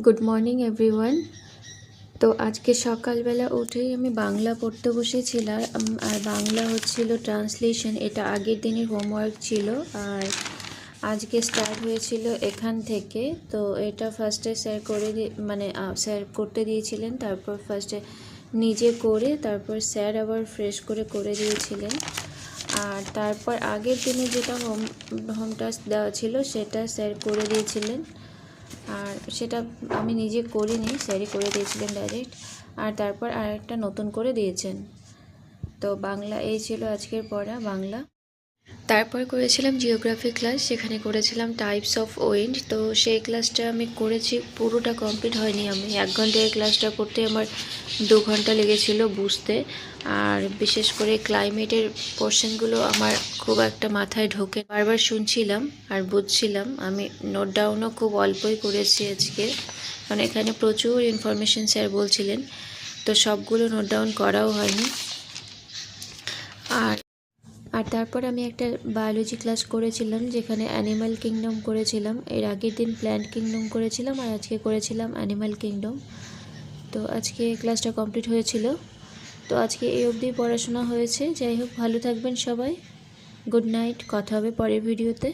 Good morning everyone. তো আজকে সকালবেলা উঠেই আমি বাংলা পড়তে বসেছিলাম। আর বাংলা হচ্ছিল ট্রান্সলেশন। এটা আগের দিনের হোমওয়ার্ক ছিল আর আজকে স্টার্ট হয়েছিল এখান থেকে। তো এটা ফার্স্টে স্যার করে স্যার করতে দিয়েছিলেন, তারপর ফার্স্টে নিজে করে তারপর স্যার আবার ফ্রেশ করে দিয়েছিলেন। আর তারপর আগের দিনে যেটা হোম টাস্ক দেওয়া ছিল সেটা স্যার করে দিয়েছিলেন, আর সেটা আমি নিজে করিনি, স্যারই করে দিয়েছিলেন ডাইরেক্ট। আর তারপর আরেকটা নতুন করে দিয়েছেন। তো বাংলা এই ছিল আজকের পড়া বাংলা। তারপর করেছিলাম জিওগ্রাফি ক্লাস, সেখানে করেছিলাম টাইপস অফ উইন্ড। তো সেই ক্লাসটা আমি করেছি, পুরোটা কমপ্লিট হয়নি। আমি 1 ঘন্টায় ক্লাসটা করতে আমার 2 ঘন্টা লেগেছিল বুঝতে। আর বিশেষ করে ক্লাইমেটের পোর্শনগুলো আমার খুব একটা মাথায় ঢোকে, বারবার শুনছিলাম আর বুঝছিলাম। আমি নোট ডাউনও খুব অল্পই করেছি আজকে, কারণ এখানে প্রচুর ইনফরমেশন স্যার বলছিলেন, তো সবগুলো নোট ডাউন করাও হয়নি। আর তারপর আমি একটা বায়োলজি ক্লাস করেছিলাম, যেখানে অ্যানিম্যাল কিংডম করেছিলাম। এর আগের দিন প্ল্যান্ট কিংডম করেছিলাম আর আজকে করেছিলাম অ্যানিম্যাল কিংডম। তো আজকে ক্লাসটা কমপ্লিট হয়েছিল। তো আজকে এই অবধি পড়াশোনা হয়েছে। যাই হোক, ভালো থাকবেন সবাই। গুড নাইট, কথা হবে পরের ভিডিওতে।